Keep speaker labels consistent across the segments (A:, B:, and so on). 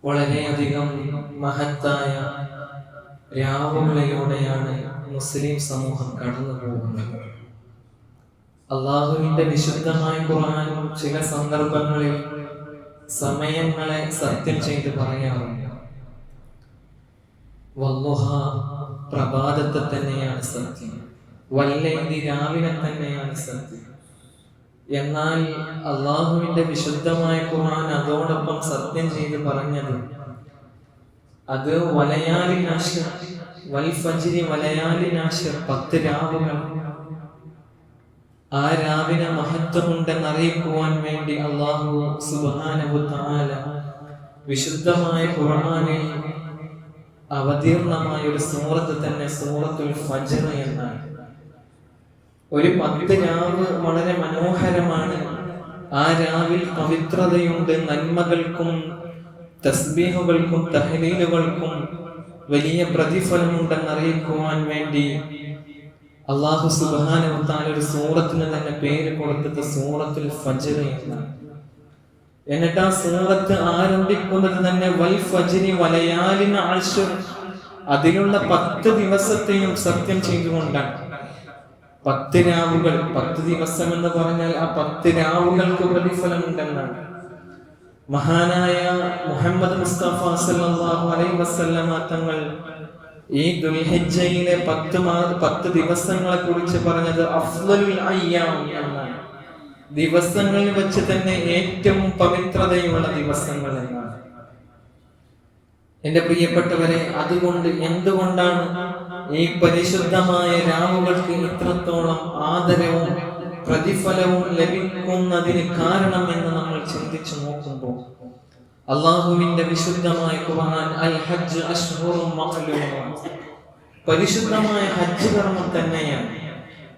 A: വളരെയധികം മഹത്തായ രാവുകളിലൂടെയാണ് മുസ്ലിം സമൂഹം കടന്നു പോകുന്നത്. അള്ളാഹുവിന്റെ വിശുദ്ധമായ ഖുർആൻ ചില സന്ദർഭങ്ങളിൽ സമയങ്ങളെ സത്യം ചെയ്ത് പറയാറുണ്ട്. വല്ലുഹ, പ്രഭാതത്തെ തന്നെയാണ് സത്യം. വല്ലൈലി, രാവിലെ തന്നെയാണ് സത്യം. എന്നാൽ അള്ളാഹുവിന്റെ വിശുദ്ധമായ ഖുർആൻ അതോടൊപ്പം സത്യം ചെയ്ത് പറഞ്ഞത് അത് വലയാലി നാശിർ, വൽ ഫജ്രി വലയാലി നാശിർ, 10 രാവുകൾ. ആ രാവിനെ മഹത്വമുണ്ടെന്ന് അറിയിക്കുവാൻ വേണ്ടി അല്ലാഹു സുബ്ഹാനഹു തആല വിശുദ്ധമായ ഖുർആനിൽ അവതീർണമായ ഒരു സൂറത്ത് തന്നെ സൂറത്തുൽ ഫജ്ർ എന്നാണ്. ഒരു 10 രാവ് വളരെ മനോഹരമാണ്. ആ രാവിൽ പവിത്രതയുണ്ട്. നന്മകൾക്കും തസ്ബീഹുകൾക്കും തഹ്ലീലുകൾക്കും വലിയ പ്രതിഫലമുണ്ടെന്ന് അറിയിക്കുവാൻ വേണ്ടി അല്ലാഹു സുബ്ഹാനഹു വ തആല ഒരു സൂറത്തിന് തന്നെ പേര് കൊടുത്തത് സൂറത്തുൽ ഫജ്ർ എന്നാണ്. എന്നിട്ട് ആ സൂറത്ത് ആരംഭിക്കുന്നത് തന്നെ വൽ ഫജ്രി വലയാലിൻ അശ്ർ, അതിലുള്ള 10 ദിവസത്തെയും സത്യം ചെയ്തുകൊണ്ടാണ്. 10 രാവുകൾ, 10 ദിവസം എന്ന് പറഞ്ഞാൽ ആ 10 രാവുകൾക്ക് പ്രതിഫലമുണ്ടെന്നാണ്. മഹാനായ മുഹമ്മദ് മുസ്തഫ സല്ലല്ലാഹു അലൈഹി വസല്ലമ തങ്ങൾ ഈ ദുൽഹിജ്ജയിലെ 10 ദിവസങ്ങളെ കുറിച്ച് പറഞ്ഞത് അഫ്ളലുൽ അയ്യാം എന്നാണ്. ദിവസങ്ങളിൽ വെച്ച് തന്നെ ഏറ്റവും പവിത്രതയുള്ള ദിവസങ്ങൾ എന്നാണ്. എന്റെ പ്രിയപ്പെട്ടവരെ, അതുകൊണ്ട് എന്തുകൊണ്ടാണ് ഈ പരിശുദ്ധമായ രാവുകൾക്ക് ഇത്രത്തോളം ആദരവും പ്രതിഫലവും ലഭിക്കുന്നതിന് കാരണം എന്ന് നമ്മൾ ചിന്തിച്ചു നോക്കുമ്പോൾ അള്ളാഹുവിന്റെ വിശുദ്ധമായ ഖുർആൻ അൽ ഹജ്ജ് അശ്ഹുറും മഅ്ലൂം, പരിശുദ്ധമായ ഹജ്ജ് കർമ്മം തന്നെയാണ്.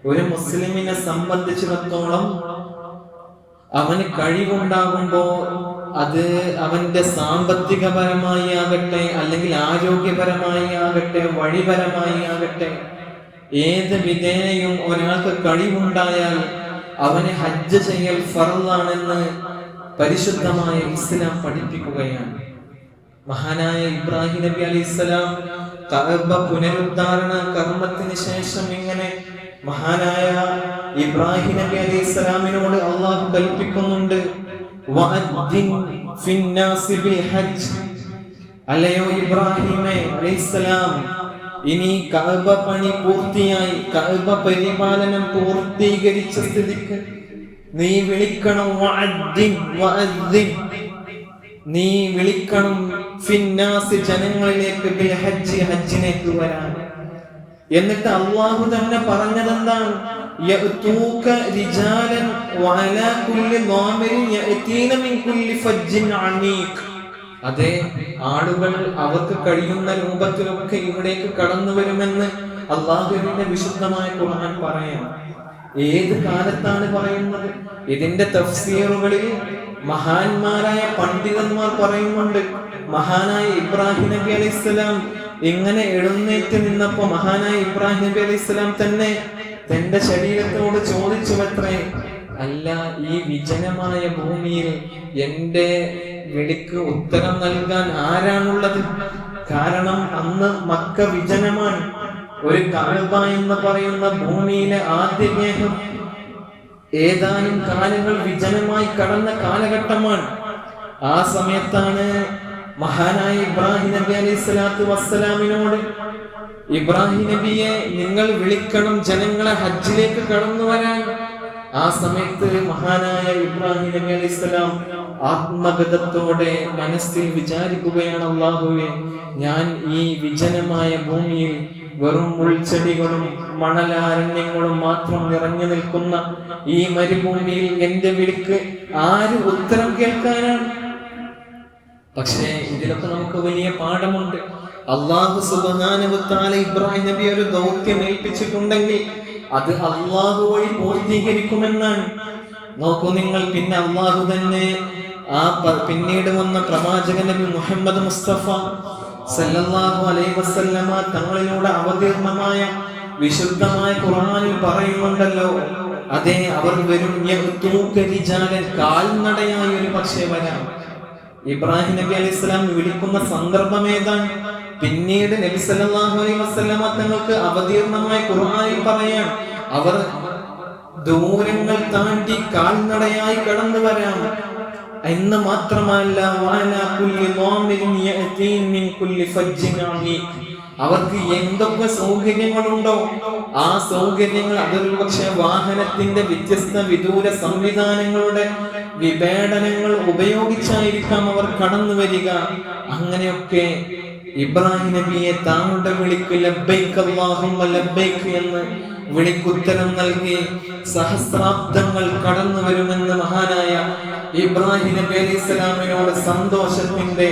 A: ഒരു മുസ്ലിമിനെ സംബന്ധിച്ചിടത്തോളം അവന് കഴിവുണ്ടാകുമ്പോൾ അത് അവന്റെ സാമ്പത്തികപരമായി ആകട്ടെ, അല്ലെങ്കിൽ ആരോഗ്യപരമായി ആകട്ടെ, വഴിപരമായി ആകട്ടെ, ഏത് വിധേനയും ഒരാൾക്ക് കഴിവുണ്ടായാൽ അവന് ഹജ്ജ് ചെയ്യൽ ഫർളാണെന്ന് പരിശുദ്ധമായ ഇസ്ലാം പഠിപ്പിക്കുകയാണ്. മഹാനായ ഇബ്രാഹിം നബി അലൈഹിസ്സലാം കഅബ പുനരുദ്ധാരണ കർമ്മത്തിന് ശേഷം ഇങ്ങനെ മഹാനായ ഇബ്രാഹിം നബി അലൈഹിസ്സലാമിനോട് അല്ലാഹു കൽപ്പിക്കുന്നുണ്ട്, വഅദ്ദിൻ ഫിന്നാസി ബിൽ ഹജ്ജ്, അല്ലയോ ഇബ്രാഹിമേ അലൈഹിസ്സലാം, ഇനി കഅബ പണി പൂർത്തിയായി, കഅബ പരിപാലനം പൂർത്തീകരിച്ച സ്ഥിതിക്ക് നീ വിളിക്കണം, വഅദ്ദിൻ, നീ വിളിക്കണം, ഫിന്നാസി, ജനങ്ങളിലേക്ക്, ബിൽ ഹജ്ജ്, ഹജ്ജിലേക്ക് വരാൻ. എന്നിട്ട് അല്ലാഹു തന്നെ പറഞ്ഞതെന്താണ്? യഅതൂക റിജാലൻ വഅലാ കുല്ലി ളാമിരിൻ യഅതീന മിൻ കുല്ലി ഫജ്ജിൻ അമീഖ്. അതെ, ആളുകൾ അവർക്ക് കഴിയുന്ന രൂപത്തിലൊക്കെ ഇവിടേക്ക് കടന്നു വരുമെന്ന് അല്ലാഹുവിന്റെ വിശുദ്ധമായ ഖുർആൻ പറയാം. ഏത് കാലത്താണ് പറയുന്നത്? ഇതിന്റെ തഫ്സീറുകളിൽ മഹാന്മാരായ പണ്ഡിതന്മാർ പറയുന്നുണ്ട്, മഹാനായ ഇബ്രാഹിം നബി അലൈഹിസ്സലാം ഇങ്ങനെ എഴുന്നേറ്റ് നിന്നപ്പോ മഹാനായ ഇബ്രാഹിം നബി അലൈഹിസ്സലാം തന്നെ തന്റെ ശരീരത്തോട് ചോദിച്ചുവത്രേ, അല്ല, ഈ വിജനമായ ഭൂമിയിൽ എന്റെ വിളിക്ക് ഉത്തരം നൽകാൻ ആരാണുള്ളത്? കാരണം അന്ന് മക്ക വിജനമാണ്. ഒരു കഅബ എന്ന് പറയുന്ന ഭൂമിയിലെ ആദ്യ ഗേഹം ഏതാനും കാലങ്ങൾ വിജനമായി കടന്ന കാലഘട്ടമാണ്. ആ സമയത്താണ് മഹാനായ ഇബ്രാഹിം നബി അലൈഹി സ്വലാത്തു വസ്സലാമിനോട്, ഇബ്രാഹിം നബിയെ, നിങ്ങൾ വിളിക്കണം ജനങ്ങളെ ഹജ്ജിലേക്ക് കടന്നു വരാൻ. ആ സമയത്ത് മഹാനായ ഇബ്രാഹിം നബി അലൈഹി സ്വലാം ആത്മഗതത്തോടെ മനസ്സിൽ വിചാരിക്കുകയാണ്, അല്ലാഹുവേ, ഞാൻ ഈ വിജനമായ ഭൂമിയിൽ വെറും മുൾച്ചെടികളും മണലാരണ്യങ്ങളും മാത്രം നിറഞ്ഞു നിൽക്കുന്ന ഈ മരുഭൂമിയിൽ എന്റെ വിളിക്ക് ആര് ഉത്തരം കേൾക്കാനാണ്? പക്ഷേ ഇതിലൊക്കെ നമുക്ക് വലിയ പാഠമുണ്ട്. അല്ലാഹു സുബ്ഹാനഹു വ തആല ഇബ്രാഹിം നബി ഒരു ദൗത്യം ഏൽപ്പിച്ചിട്ടുണ്ടെങ്കിൽ അത് അല്ലാഹു വഴി പൂർത്തീകരിക്കുമെന്നാണ്. നോക്കൂ നിങ്ങൾ, പിന്നെ അല്ലാഹു തന്നെ പിന്നീട് വന്ന പ്രവാചകൻ നബി മുഹമ്മദ് മുസ്തഫ സല്ലല്ലാഹു അലൈഹി വസല്ലമ തങ്ങളിലൂടെ അവതീർണമായ വിശുദ്ധമായ ഖുർആനിൽ പറയുന്നുണ്ടല്ലോ, അതെ, അവർ വരും, കാൽനടയായി ഒരു പക്ഷേ വരാം. ഇബ്രാഹിം നബി അലൈഹി സ്വലാം വിളിക്കുന്ന സന്ദർഭം ഏതാണ്? പിന്നീട് നബി സല്ലല്ലാഹു അലൈഹി വസല്ലമ തങ്ങൾക്ക് അവതീർണമായ ഖുർആനിൽ പറയാൻ അവർ ദൂരങ്ങൾ താണ്ടി കാൽനടയായി കടന്നു വരാം എന്ന് മാത്രമല്ല, അവർക്ക് എന്തൊക്കെ സൗകര്യങ്ങളുണ്ടോ ആ സൗകര്യങ്ങൾ അതൊരു പക്ഷെ വാഹനത്തിന്റെ വ്യത്യസ്ത വിദൂര സംവിധാനങ്ങളുടെ വിവേടനങ്ങൾ ഉപയോഗിച്ചായിരിക്കാം അവർ കടന്നു വരിക. അങ്ങനെയൊക്കെ ഇബ്രാഹിം നബിയെ താങ്കളുടെ വിളിക്ക് ലബ്ബൈക് അല്ലാഹുമ്മ ലബ്ബൈക് എന്ന് വിളിക്കുത്തരം നൽകി സഹസ്രാബ്ദങ്ങൾ കടന്നു വരുമെന്ന് മഹാനായ ഇബ്രാഹിം നബി അലൈഹി സ്വലാമിനോട് സന്തോഷത്തിന്റെ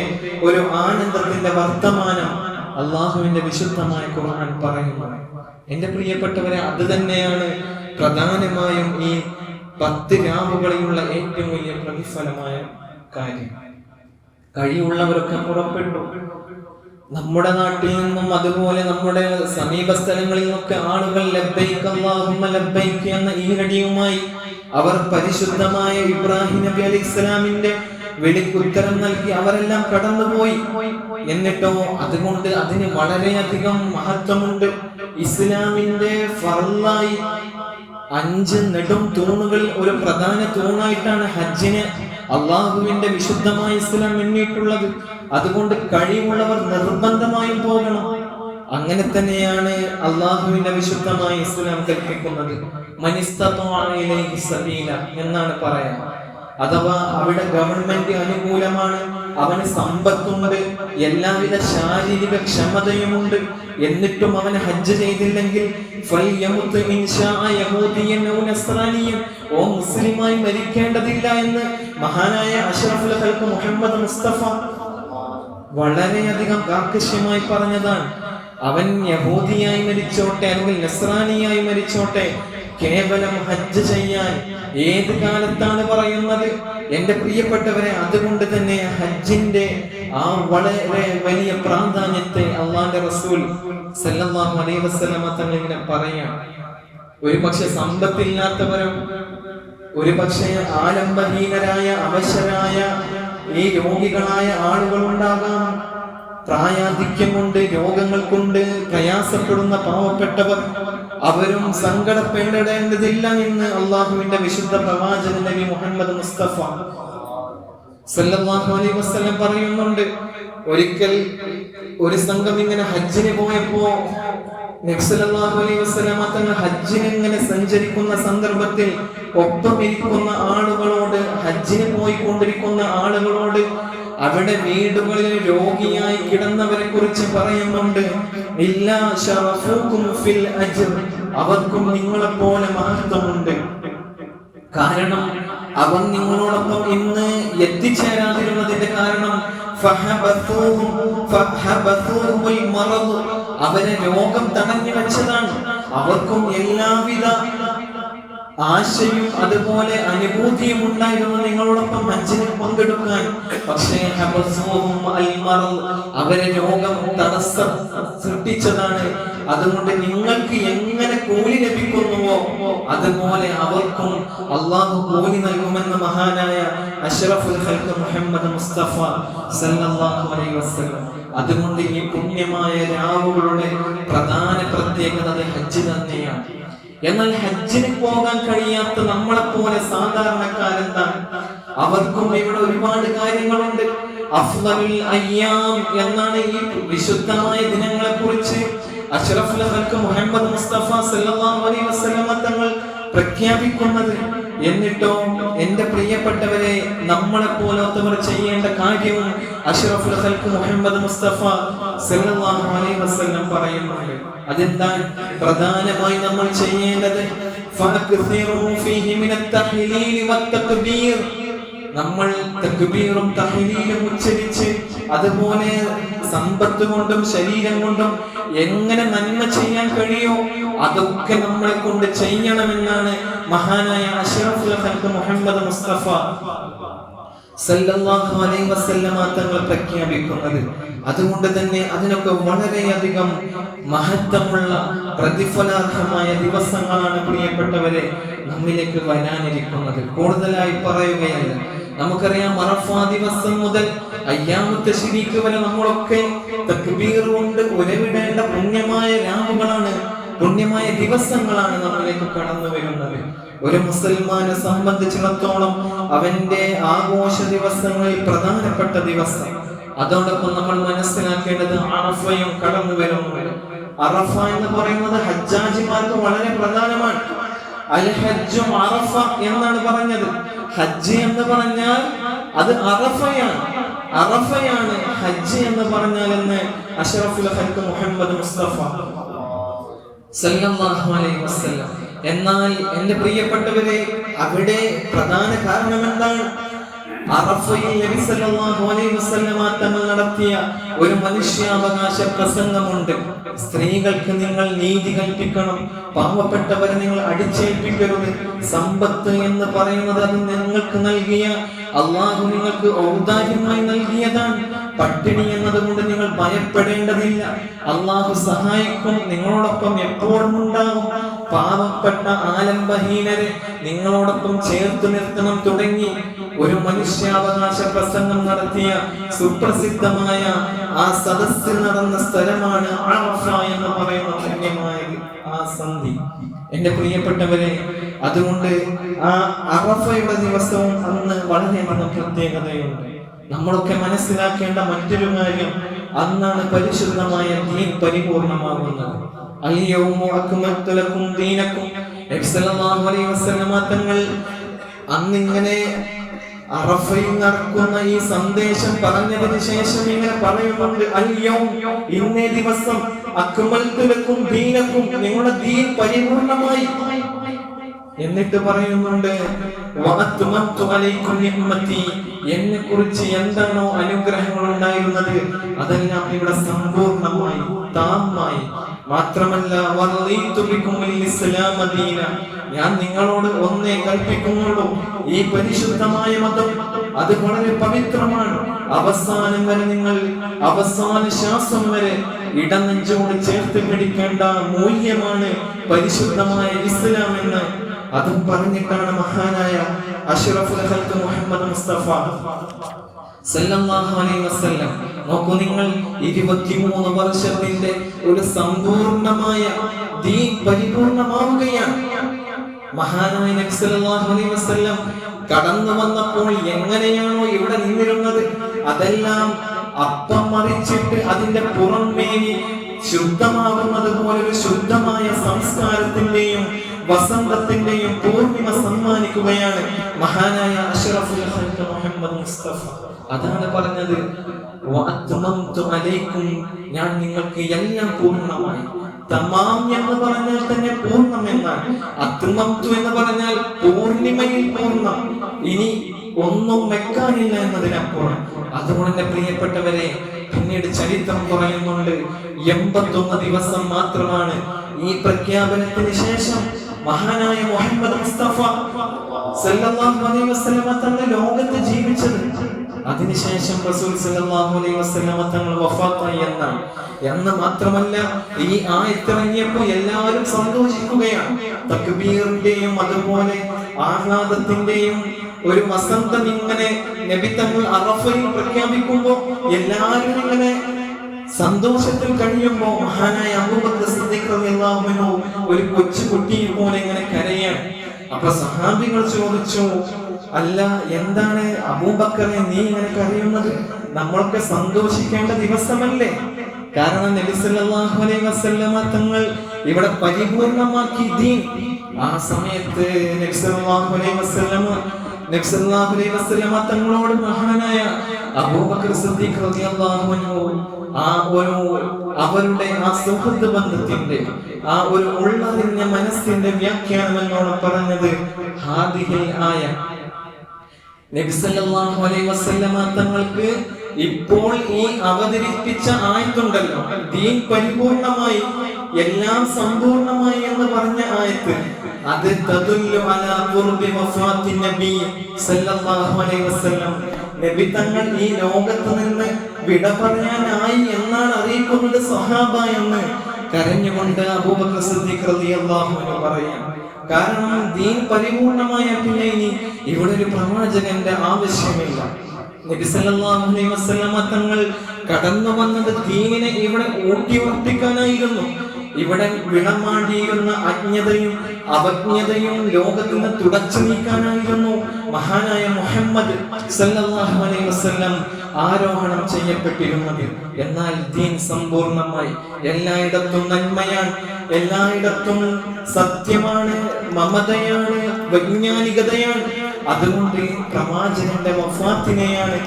A: ഒരു ആനന്ദത്തിന്റെ വർത്തമാനം അള്ളാഹുവിന്റെ വിശുദ്ധമായ ഖുർആൻ പറയുന്നു. എന്റെ പ്രിയപ്പെട്ടവരെ, അത് തന്നെയാണ് പ്രധാനമായും ഈ 10 രാവുകളിലുള്ള ഏറ്റവും വലിയ പ്രതിഫലമായ കാര്യം. കഴിവുള്ളവരൊക്കെ പുറപ്പെട്ടു. നമ്മുടെ നാട്ടിൽ നിന്നും അതുപോലെ നമ്മുടെ സമീപ സ്ഥലങ്ങളിൽ നിന്നൊക്കെ ആളുകൾ ലബ്ബൈക് അല്ലാഹുമ്മ ലബ്ബൈക് എന്ന ഈരടിയുമായി അവർ പരിശുദ്ധമായ ഇബ്രാഹിം നബി അലൈഹി സ്വലാമിന്റെ വിളിക്കുത്തരം നൽകി അവരെല്ലാം കടന്നുപോയി. എന്നിട്ടോ അതുകൊണ്ട് അതിന് വളരെയധികം മഹത്വമുണ്ട്. ഇസ്ലാമിന്റെ ഫർളായി 5 നെടും തൂണുകൾ ഒരു പ്രധാന തൂണായിട്ടാണ് ഹജ്ജിനെ അള്ളാഹുവിന്റെ വിശുദ്ധമായ ഇസ്ലാം എണ്ണിയിട്ടുള്ളത്. അതുകൊണ്ട് കഴിവുള്ളവർ നിർബന്ധമായും പോകണം. അങ്ങനെ തന്നെയാണ് അള്ളാഹുവിന്റെ വിശുദ്ധമായ ഇസ്ലാം കൽപ്പിക്കുന്നത്. മനിസ്തത്വഅ ഇലൈഹി സബീല എന്നാണ് പറയാ. അഥവാ അവിടെ ഗവൺമെന്റ് അനുകൂലമാണ്, അവന് സമ്പത്തുണ്ട്, എല്ലാവിധ ശാരീരിക ക്ഷമതയുമുണ്ട്, എന്നിട്ടും അവന് ഹജ്ജ് ചെയ്തില്ലെങ്കിൽ മുസ്ലിമായി മരിക്കേണ്ടതില്ല എന്ന് മഹാനായ അഷ്റഫുൽ ഖൽഖ് മുഹമ്മദ് മുസ്തഫ വളരെയധികം കാർക്കശ്യമായി പറഞ്ഞതാണ്. അവൻ യഹൂദിയായി മരിച്ചോട്ടെ അല്ലെങ്കിൽ നസ്രാനിയായി മരിച്ചോട്ടെ, കേവലം ഹജ്ജ് ചെയ്യാൻ ഏത് കാലത്താണ് പറയുന്നത്? എന്റെ പ്രിയപ്പെട്ടവരെ, അതുകൊണ്ട് തന്നെ ഹജ്ജിന്റെ ആ വളരെ വലിയ പ്രാധാന്യത്തെ അള്ളാഹുവിന്റെ റസൂൽ സല്ലല്ലാഹു അലൈഹി വസല്ലമ തങ്ങൾ ഇങ്ങനെ പറയാം. ഒരു പക്ഷെ സമ്പത്തില്ലാത്തവരും, ഒരു പക്ഷേ ആലംബഹീനരായ അവശരായ ഈ രോഗികളായ ആളുകൾ ഉണ്ടാകാം. പ്രായാധിക്യം കൊണ്ട്, രോഗങ്ങൾ കൊണ്ട് പ്രയാസപ്പെടുന്ന പാവപ്പെട്ടവർ, അവരും സങ്കടപ്പെടേണ്ടതില്ല എന്ന് അള്ളാഹുവിന്റെ വിശുദ്ധ പ്രവാചകൻ നബി മുഹമ്മദ് മുസ്തഫ സല്ലല്ലാഹു അലൈഹി വസല്ലം പറയുന്നുണ്ട്. ഒരിക്കൽ ഒരു സംഘം ഇങ്ങനെ ഹജ്ജിന് പോയപ്പോ നബി സല്ലല്ലാഹു അലൈഹി വസല്ലം തങ്ങൾ ഹജ്ജിന് ഇങ്ങനെ സഞ്ചരിക്കുന്ന സന്ദർഭത്തിൽ ഒപ്പം ഇരിക്കുന്ന ആളുകളോട്, ഹജ്ജിന് പോയിക്കൊണ്ടിരിക്കുന്ന ആളുകളോട് അവിടെ വീടുകളിൽ രോഗിയായി കിടന്നവരെ കുറിച്ച് പറയുന്നുണ്ട്. ഇല്ലാ ശറഫുകും ഫിൽ അജ്ർ, അവർക്കും നിങ്ങളെപ്പോലെ മഹത്വമുണ്ട്. കാരണം അവൻ നിങ്ങളോടൊപ്പം ഇന്ന് എത്തിച്ചേരാതിരുന്നതിന്റെ കാരണം അവരെ രോഗം തടഞ്ഞു വെച്ചതാണ്. അവർക്കും എല്ലാവിധ ആശയും അതുപോലെ അനുഭൂതിയും ഉണ്ടായിരുന്നു നിങ്ങളോടൊപ്പം ഹജ്ജിന് പങ്കെടുക്കാൻ. പക്ഷേ അവരെ രോഗം തടസ്സം സൃഷ്ടിച്ചതാണ്. അതുകൊണ്ട് നിങ്ങൾക്ക് എങ്ങനെ കൂലി ലഭിക്കുന്നുവോ അതുപോലെ അവർക്കും അള്ളാഹു കൂലി നൽകുമെന്ന് മഹാനായ അഷ്റഫുൽ ഖൽഖ് മുഹമ്മദ് മുസ്തഫ സല്ലല്ലാഹു അലൈഹി വസല്ലം. അതുകൊണ്ട് ഈ പുണ്യമായ രാവുകളുടെ പ്രധാന പ്രത്യേകത ഹജ്ജ് തന്നെയാണ്. എന്നാൽ ഹജ്ജിന് പോകാൻ കഴിയാത്ത നമ്മളെപ്പോലെ സാധാരണക്കാരെന്താണ്? അവർക്കും ഇവിടെ ഒരുപാട് കാര്യങ്ങളുണ്ട്. അഫ്ളലുൽ അയ്യാം എന്നാണ് ഈ വിശുദ്ധമായ ദിനങ്ങളെ കുറിച്ച് അഷ്റഫുൽ ഖൽഖ് മുഹമ്മദ് മുസ്തഫ സല്ലല്ലാഹു അലൈഹി വസല്ലം തങ്ങൾ പ്രഖ്യാപിക്കുന്നത്. എന്നിട്ടോ എന്റെ പ്രിയപ്പെട്ടവരെ, നമ്മളെപ്പോലത്തവർ ചെയ്യേണ്ട കാര്യവും അഷ്റഫുൽ ഖൽഖ് മുഹമ്മദ് മുസ്തഫ സല്ലല്ലാഹു അലൈഹി വസല്ലം പറയുന്നുണ്ട്. അതെന്താണ്? പ്രധാനമായി നമ്മൾ ചെയ്യേണ്ടത് നമ്മൾ തക്ബീറും തഹ്ലീലും ഉച്ചരിച്ച്, അതുപോലെ സമ്പത്ത് കൊണ്ടും ശരീരം കൊണ്ടും എങ്ങനെ നന്മ ചെയ്യാൻ കഴിയോ അതൊക്കെ നമ്മളെ കൊണ്ട് ചെയ്യണമെന്നാണ് മഹാനായ അഷ്റഫുൽ ഖൽഖ് മുഹമ്മദ് മുസ്തഫ സല്ലല്ലാഹു അലൈഹി വസല്ലം തങ്ങൾ പ്രഖ്യാപിക്കുന്നത്. അതുകൊണ്ട് തന്നെ അതിനൊക്കെ വളരെയധികം മഹത്വമുള്ള പ്രതിഫലാർഹമായ ദിവസങ്ങളാണ് പ്രിയപ്പെട്ടവരെ നമ്മിലേക്ക് വരാനിരിക്കുന്നത്. കൂടുതലായി പറയുകയല്ല, നമുക്കറിയാം അറഫാ ദിവസം മുതൽ അയ്യാമത്തെ ശരീക്ക് വരെ നമ്മളൊക്കെ തക്ബീർ കൊണ്ട് ഉരവിടേണ്ട പുണ്യമായ രാവുകളാണ്, പുണ്യമായ ദിവസങ്ങളാണ് നമ്മളിലേക്ക് കടന്നു വരുന്നത്. ഒരു മുസൽമാനെ സംബന്ധിച്ചിടത്തോളം അവന്റെ ആഘോഷ ദിവസങ്ങളിൽ പ്രധാനപ്പെട്ട ദിവസം. അതോടൊപ്പം നമ്മൾ മനസ്സിലാക്കേണ്ടത് അറഫയും കടന്നു വരുന്നു. അറഫ എന്ന് പറയുന്നത് ഹജ്ജാജിമാർക്ക് വളരെ പ്രധാനമാണ്. അൽ ഹജ്ജു അറഫ എന്നാണ് പറഞ്ഞത്. ഹജ്ജ് എന്ന് പറഞ്ഞാൽ അത് അറഫയാണ് ഹജ്ജ് എന്ന് പറഞ്ഞാൽ എന്ന് അഷ്റഫുൽ ഖൽഖ് മുഹമ്മദ് മുസ്തഫ സല്ലല്ലാഹു അലൈഹി വസല്ലം. എന്നാൽ എൻ്റെ പ്രിയപ്പെട്ടവരെ, അവിടെ പ്രധാന കാരണം എന്താണ്? അറഫയിൽ നബി സല്ലല്ലാഹു അലൈഹി വസല്ലം തങ്ങൾ നടത്തിയ ഒരു മനുഷ്യാവകാശ പ്രസംഗമുണ്ട്. സ്ത്രീകൾക്ക് നിങ്ങൾ നീതി കൽപ്പിക്കണം, പാവപ്പെട്ടവരെ നിങ്ങൾ അടിച്ചേൽപ്പിക്കരുത്, സമ്പത്ത് എന്ന് പറയുന്നത് അത് നിങ്ങൾക്ക് നൽകിയ അള്ളാഹു നിങ്ങൾക്ക് ഔദാര്യമായി നൽകിയതാണ്. പട്ടിണി എന്നതുകൊണ്ട് നിങ്ങൾ ഭയപ്പെടേണ്ടതില്ല, അള്ളാഹു സഹായിക്കും, നിങ്ങളോടൊപ്പം എപ്പോഴും ഉണ്ടാകും. പാവപ്പെട്ട ആലംബഹീനരെ നിങ്ങളോടൊപ്പം ചേർത്ത് നിർത്തണം തുടങ്ങി ഒരു മനുഷ്യാവകാശ പ്രസംഗം നടത്തിയ സുപ്രസിദ്ധമായ ആ സദസ്സിൽ നടന്ന സ്ഥലമാണ് അറഫ എന്ന് പറയുന്ന പുണ്യമായ ആ സന്ധി. എന്റെ പ്രിയപ്പെട്ടവരെ, അതുകൊണ്ട് ആ അറഫയുടെ ദിവസവും അന്ന് വളരെയധികം പ്രത്യേകതയുണ്ട്. നമ്മളൊക്കെ മനസ്സിലാക്കേണ്ട മറ്റൊരു കാര്യം, അന്നാണ് പരിശുദ്ധമായ ദീൻ പരിപൂർണമാകുന്നത്. അൽയൗമു അക്മൽതു ലക്കും ദീനക്കും. നബി സല്ലല്ലാഹു അലൈഹി വസല്ലം തങ്ങൾ അന്നിങ്ങനെ അറഫയിൽ നടക്കുന്ന ഈ സന്ദേശം പറഞ്ഞതിന് ശേഷം ഇങ്ങനെ പറയുന്നുണ്ട്, അൽയൗം, ഇന്നേ ദിവസം, അക്മൽതു ലക്കും ദീനക്കും, നിങ്ങളുടെ ദീൻ പരിപൂർണമായി. എന്നിട്ട് പറയുന്നുണ്ട്, വഅത്മംതു അലൈക്കും നിഅമതി, എന്നെ കുറിച്ച് എന്താണോ അനുഗ്രഹങ്ങൾ ഉണ്ടായിരുന്നത് അതെല്ലാം ഇവിടെ സമ്പൂർണമായി, താമായി. മാത്രമല്ല, വറളീതു ബികുമുൽ ഇസ്ലാമ ദീന, ഞാൻ നിങ്ങളോട് ഒന്നേ കൽപ്പിക്കുന്നുള്ളൂ, ഈ പരിശുദ്ധമായ മതം അത് വളരെ പവിത്രമാണ്. അവസാനം വരെ നിങ്ങൾ, അവസാന ശ്വാസം വരെ ഇടനെഞ്ചോട് ചേർത്ത് പിടിക്കേണ്ട മൂല്യമാണ് പരിശുദ്ധമായ ഇസ്ലാം എന്ന് അതും പറഞ്ഞിട്ടാണ് മഹാനായ അഷ്റഫുൽ ഖൽഖ് മുഹമ്മദ് മുസ്തഫ സല്ലല്ലാഹു അലൈഹി വസല്ലം. നോക്കൂ നിങ്ങൾ, 23 വർഷത്തിന്റെ ഒരു സമ്പൂർണമായ ദീൻ പരിപൂർണമാവുകയാണ്. മഹാനായ നബി സല്ലല്ലാഹു അലൈഹി വസല്ലം കടന്നു വന്നപ്പോൾ എങ്ങനെയാണോ ഇവിടെ നിന്നിരുന്നത് അതെല്ലാം അപ്പം മറിച്ചിട്ട് അതിന്റെ പുറമേനി ശുദ്ധമാകുന്നത് പോലെ ഒരു ശുദ്ധമായ സംസ്കാരത്തിന്റെയും വസന്തത്തിന്റെയും പൂർണിമ സമ്മാനിക്കുകയാണ് മഹാനായ അഷ്റഫുൽ ഖൽഖ് മുഹമ്മദ് മുസ്തഫ. അതാണ് പറഞ്ഞത്, വഅത്മംതു അലൈക്കും, ഞാൻ നിങ്ങൾക്ക് എല്ലാം പൂർണ്ണമായി. തമാം എന്ന് പറഞ്ഞാൽ തന്നെ പൂർണ്ണം എന്നാണ്. അത്മംതു എന്ന് പറഞ്ഞാൽ പൂർണിമയിൽ പൂർണ്ണം, ഇനി ഒന്നും വെക്കാനില്ല എന്നതിനപ്പുറം. അതുകൊണ്ട് പ്രിയപ്പെട്ടവരെ, പിന്നീട് ചരിത്രം പറയുന്നുണ്ട്, 81 ദിവസം മാത്രമാണ് ഈ പ്രഖ്യാപനത്തിന് ശേഷം മഹാനായ മുഹമ്മദ് മുസ്തഫ സല്ലല്ലാഹു അലൈഹി വസല്ലം തങ്ങൾ ലോകത്ത് ജീവിച്ചത്. അതിനുശേഷം റസൂൽ സല്ലല്ലാഹു അലൈഹി വസല്ലം തങ്ങൾ വഫാത്തായി എന്നാണ്. എന്ന് മാത്രമല്ല, ഈ ആയത്ത് ഇറങ്ങിയപ്പോൾ എല്ലാവരും സന്തോഷിക്കുകയാണ്. തക്ബീറിന്റെയും അതുപോലെ ആഹ്ലാദത്തിന്റെയും ഒരു വസന്തം ഇങ്ങനെ നബി തങ്ങൾ അറഫയിൽ പ്രഖ്യാപിക്കുമ്പോൾ എല്ലാവരും ഇങ്ങനെ സന്തോഷത്തിൽ കഴിയുമ്പോൾ മഹാനായ അബൂബക്കർ സിദ്ദീഖ് റളിയല്ലാഹു അൻഹു ഒരു കൊച്ചുകുട്ടിയെ പോലെ ഇങ്ങനെ കരയാണ്. അപ്പൊ സഹാബികൾ ചോദിച്ചു, അല്ല, എന്താണ് അബൂബക്കറെ നീ ഇങ്ങനെ കരയുന്നത്? നമ്മളൊക്കെ സന്തോഷിക്കേണ്ട ദിവസമല്ലേ? കാരണം നബി സല്ലല്ലാഹു അലൈഹി വസല്ലം തങ്ങൾ ഇവിടെ പരിപൂർണമാക്കി ദീൻ. ആ സമയത്ത് നബി സല്ലല്ലാഹു അലൈഹി വസല്ലം തങ്ങളോട് മഹാനായ അബൂബക്കർ സിദ്ദീഖ് റളിയല്ലാഹു അൻഹു അവരുടെ ആ സുഹൃത്ത് ബന്ധത്തിന്റെ ആ ഒരു ഉള്ളറിഞ്ഞ മനസ്സിന്റെ വ്യാഖ്യാനം എന്നോട് പറഞ്ഞത്, ഹാദിഹിൽ ആയ, നബി സല്ലല്ലാഹു അലൈഹി വസല്ലം തങ്ങൾക്ക് ഇപ്പോൾ ഈ അവതരിപ്പിച്ച ആയത്തുണ്ടല്ലോ, ദീൻ പരിപൂർണമായി, എല്ലാം സമ്പൂർണമായി എന്ന് പറഞ്ഞ ആയത്ത്, അത് തദുല്ലു അലാ ഖുർബി വഫാത്തിൻ നബി സല്ലല്ലാഹു അലൈഹി വസല്ലം, നബി തങ്ങൾ ഈ ലോകത്ത് നിന്ന് വിട പറയാനായി എന്നാണ് അറിയിക്കുന്നത് സഹാബ എന്ന് കരഞ്ഞുകൊണ്ട് അബൂബക്കർ സിദ്ദീഖ് റളിയല്ലാഹു അൻഹു പറയാം, കാരണം ദീൻ പരിപൂർണമായ പിന്നെ ഇനി ഇവിടെ ഒരു പ്രവാചകന്റെ ആവശ്യമില്ല. നബി സല്ലല്ലാഹു അലൈഹി വസല്ലമ തങ്ങൾ കടന്നു വന്നത് ദീനിനെ ഇവിടെ ഊട്ടിയുറപ്പിക്കാനായിരുന്നു. ഇവിടെ വിളമാടിയിരുന്ന അജ്ഞതയും അവജ്ഞതയും ലോകത്തിൽ നിന്ന് തുടച്ചു നീക്കാനായിരുന്നു മഹാനായ മുഹമ്മദ് സല്ലല്ലാഹു അലൈഹി വസല്ലം ആരോഹണം ചെയ്യപ്പെട്ടിരുന്നത്. എന്നാൽ ദീൻ സമ്പൂർണമായി എല്ലായിടത്തും നന്മയാണ്, എല്ലായിടത്തും സത്യമാണ്, മമതയാണ്, വൈജ്ഞാനികതയാണ്. അതുകൊണ്ട് പ്രവാചകന്റെ വഫാത്തിനെയാണ്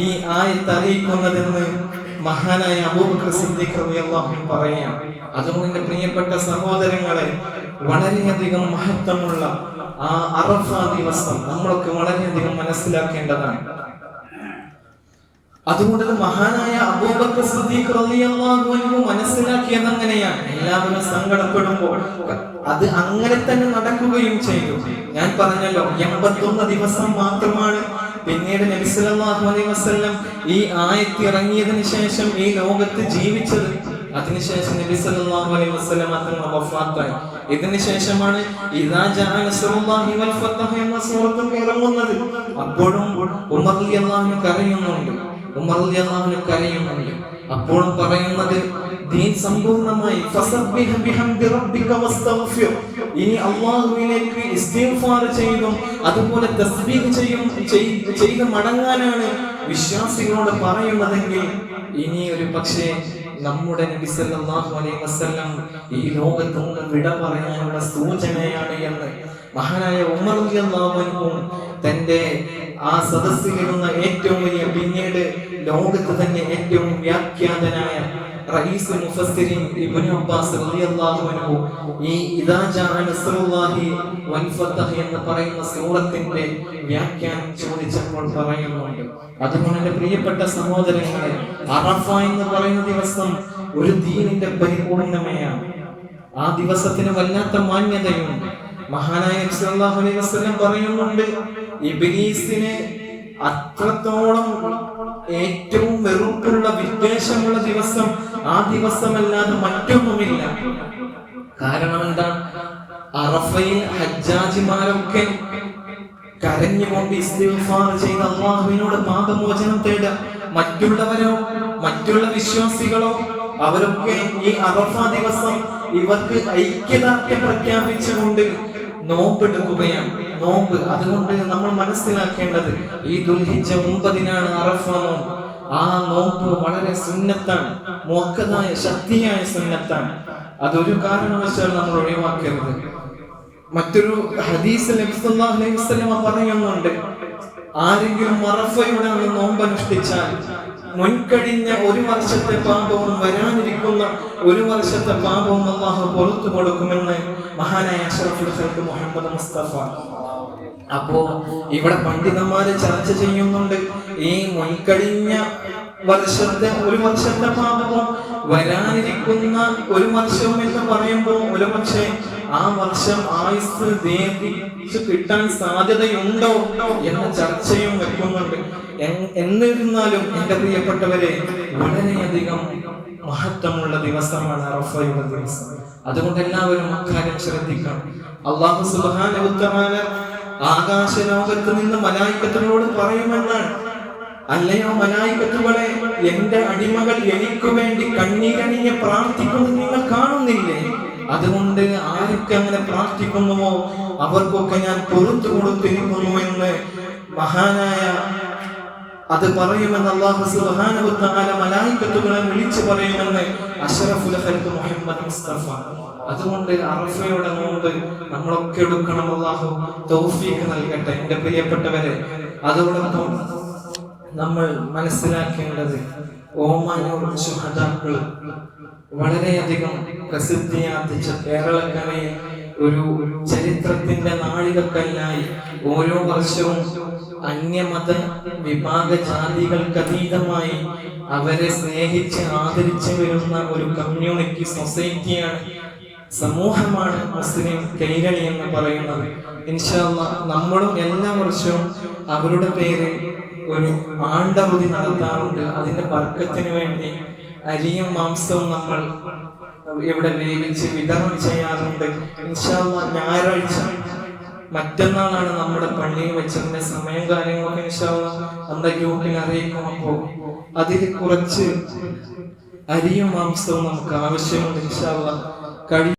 A: ഈ ആയത്ത് അറിയിക്കുന്നതെന്ന് മഹാനായ അബൂബക്കർ സിദ്ദീഖ് റളിയല്ലാഹു അൻഹു പറയാം. അതുകൊണ്ട് എൻ്റെ പ്രിയപ്പെട്ട സഹോദരങ്ങളെ, വളരെയധികം മഹത്വമുള്ള ആ അറഫ ദിവസം നമ്മളൊക്കെ വളരെയധികം മനസ്സിലാക്കേണ്ടതാണ്. അതുകൊണ്ട് മഹാനായ അബൂബക്കർ സിദ്ദീഖ് റളിയല്ലാഹു അൻഹു മനസ്സിലാക്കിയത് അങ്ങനെയാണ്. എല്ലാവരും സങ്കടപ്പെടുമ്പോൾ അത് അങ്ങനെ തന്നെ നടക്കുകയും ചെയ്തു. ഞാൻ പറഞ്ഞല്ലോ, 81 ദിവസം മാത്രമാണ് പിന്നീട് നബി സല്ലല്ലാഹു അലൈഹി വസല്ലം ഈ ആയത്ത് ഇറങ്ങിയതിനു ശേഷം ഈ ലോകത്ത് ജീവിച്ചത്. അതിനുശേഷം നബി സല്ലല്ലാഹു അലൈഹി വസല്ലം തങ്ങൾ വഫാത്തായി. ഇതിനു ശേഷമാണ് ഇദാ ജാഅ നസ്റുല്ലാഹി വൽ ഫത്ഹ് എന്ന സൂറത്ത് ഇറങ്ങുന്നത്. അപ്പോഴും ഉമർ റളിയല്ലാഹു അൻഹു കരയുന്നുണ്ട്. അപ്പോഴും പറയുന്നത് ദീൻ സമ്പൂർണ്ണമായി ഫസബ്ബിഹ് ബിഹംദി റബ്ബിക വസ്തഗ്ഫിർ, ഇനി അല്ലാഹുവിലേക്ക് ഇസ്തിഗ്ഫാർ ചെയ്തും അതുപോലെ തസ്ബീഹ് ചെയ്ത് മടങ്ങാനാണ് വിശ്വാസികളോട് പറയുന്നതെങ്കിൽ ഇനി ഒരു പക്ഷേ നമ്മുടെ നബി സല്ലല്ലാഹു അലൈഹി വസല്ലം ഈ ലോകത്ത് നിന്ന് വിട പറയാനുള്ള സൂചനയാണ് എന്ന് മഹാനായ ഉമർ റളിയല്ലാഹു അൻഹു തന്റെ ആ സദസ്സിലിരുന്ന ഏറ്റവും വലിയ, പിന്നീട് ലോകത്ത് തന്നെ ഏറ്റവും വ്യാഖ്യാതനായ റഈസുൽ മുഫസ്സിരീൻ ഇബ്നു അബ്ബാസ് റളിയല്ലാഹു അൻഹു ഈ ഇദാ ജാഅ നസ്റുല്ലാഹി വൽ ഫത്ഹ് എന്ന് പറയുന്ന സൂറത്തിന്റെ വ്യാഖ്യാനം ചോദിച്ചപ്പോൾ പറയുന്നുണ്ട്. അതുകൊണ്ട് എൻ്റെ പ്രിയപ്പെട്ട സഹോദരങ്ങളെ, അറഫ എന്ന് പറയുന്ന ദിവസം ഒരു ദീനിന്റെ പരിപൂർണതയാണ്. ആ ദിവസത്തിന് വല്ലാത്ത മാന്യതയുണ്ട്. മഹാനായ നബി സല്ലല്ലാഹു അലൈഹി വസല്ലം പറയുന്നുണ്ട്, ഇബ്ലീസിന് അത്രത്തോളം ഏറ്റവും വെറുപ്പുള്ള വിദ്വേഷമുള്ള ദിവസം ആ ദിവസമല്ലാതെ മറ്റൊന്നുമില്ല. കാരണം എന്താ? അറഫയിൽ ഹജ്ജാജിമാരൊക്കെ കരഞ്ഞുകൊണ്ട് ഇസ്തിഗ്ഫാർ ചെയ്ത് അല്ലാഹുവിനോട് പാപമോചനം തേടുക. മറ്റുള്ള വിശ്വാസികളോ അവരൊക്കെ ഈ അറഫ ദിവസം ഇവർക്ക് ഐക്യദാർഢ്യം പ്രഖ്യാപിച്ചുകൊണ്ട് നോമ്പെടുക്കുകയാണ്. നോമ്പ് അതുകൊണ്ട് നമ്മൾ മനസ്സിലാക്കേണ്ടത് ഈ ദുൽഹിജ്ജ 9-നാണ് അറഫ നോമ്പ്. ആ നോമ്പ് വളരെ സുന്നത്താണ്, മുഅക്കദായ ശക്തിയായ സുന്നത്താണ്. അതൊരു കാരണവശാൽ നമ്മൾ ഒഴിവാക്കരുത്. മറ്റൊരു ഹദീസിൽ നബി സല്ലല്ലാഹു അലൈഹി വസല്ലം പറയുന്നുണ്ട്, ആരെങ്കിലും അറഫയുടെ നോമ്പ് അനുഷ്ഠിച്ചാൽ മുൻകഴിഞ്ഞ ഒരു വർഷത്തെ പാപവും വരാനിരിക്കുന്ന ഒരു വർഷത്തെ പാപവും അല്ലാഹു പുറത്തു കൊടുക്കുമെന്ന് മഹാനായ അഷ്റഫുൽ ഖൽഖ് മുഹമ്മദ് മുസ്തഫ. അപ്പോ ഇവിടെ പണ്ഡിതന്മാര് ചർച്ച ചെയ്യുന്നുണ്ട്, ഈ മുൻകഴിഞ്ഞ വർഷത്തെ ഒരു വർഷത്തെ പാപവും വരാനിരിക്കുന്ന ഒരു വർഷവും എന്ന് പറയുമ്പോൾ ഒരു പക്ഷേ ആ വർഷം ആയുസ് ദീർഘിച്ചു കിട്ടാൻ സാധ്യതയുണ്ടോ എന്ന ചർച്ചയും വെക്കുന്നുണ്ട്. എന്നിരുന്നാലും എൻ്റെ പ്രിയപ്പെട്ടവരെ, വളരെയധികം മഹത്വമുള്ള ദിവസമാണ് അറഫയുടെ ദിവസം. അതുകൊണ്ട് എല്ലാവരും അക്കാര്യം ശ്രദ്ധിക്കണം. അല്ലാഹു സുബ്ഹാനഹു വ തആല ആകാശലോകത്ത് നിന്ന് മലായികത്തുകളോട് പറയുമെന്നാണ്, അല്ലയോ മലായികത്തുകളെ, എന്റെ അടിമകൾ എനിക്ക് വേണ്ടി കണ്ണീരണിഞ്ഞ് പ്രാർത്ഥിക്കുന്നത് നിങ്ങൾ കാണുന്നില്ലേ? അതുകൊണ്ട് ആരൊക്കെ അങ്ങനെ പ്രാർത്ഥിക്കുന്നുവോ അവർക്കൊക്കെ ഞാൻ പുറത്തു കൊടുത്തിരിക്കുന്നു എന്ന് മഹാനായ അത് പറയുമെന്ന് അല്ലാഹു സുബ്ഹാനഹു വ തആല മലായികത്തുകളെ വിളിച്ചു പറയുമെന്ന് അഷ്റഫുൽ ഖൽഖ് മുഹമ്മദ് മുസ്തഫ. അതുകൊണ്ട് അറഫയുടെ നോമ്പ് നമ്മളൊക്കെ എടുക്കണം. അല്ലാഹു തൗഫീഖ് നൽകട്ടെ എൻ്റെ പ്രിയപ്പെട്ടവരെ. അതോടൊപ്പം നമ്മൾ മനസ്സിലാക്കേണ്ടത്, ഓമാനൂർ ശുഹദാക്കൾ വളരെയധികം പ്രസിദ്ധിയാർജിച്ച കേരളക്കരയിൽ ഒരു ചരിത്രത്തിന്റെ നാഴികക്കല്ലായി ഓരോ വർഷവും അന്യമത വിഭാഗ ജാതികൾക്കതീതമായി അവരെ സ്നേഹിച്ച് ആദരിച്ചു വരുന്ന ഒരു കമ്മ്യൂണിറ്റി സൊസൈറ്റിയാണ്, സമൂഹമാണ് മുസ്ലിം കൈരളി എന്ന് പറയുന്നത്. ഇൻഷാ അല്ലാഹ് നമ്മളും എല്ലാ വർഷവും അവരുടെ പേര് ഒരു ആണ്ടറുതി നടത്താറുണ്ട്. അതിന്റെ ബർക്കത്തിന് വേണ്ടി അരിയും മാംസവും നമ്മൾ ഇവിടെ വേവിച്ച് വിതരണം ചെയ്യാറുണ്ട്. ഇൻഷാ അല്ലാഹ് ഞായറാഴ്ച മറ്റന്നാളാണ് നമ്മുടെ പള്ളിയിൽ വെച്ചതിന്റെ സമയം കാര്യങ്ങളൊക്കെ ഇൻഷാ അല്ലാഹ് നമ്മുടെ ഗ്രൂപ്പിൽ അറിയിക്കും. അപ്പോൾ അതിൽ കുറച്ച് അരിയും മാംസവും നമുക്ക് ആവശ്യമുണ്ട്. ഇൻഷാ അല്ലാഹ് കഴിയും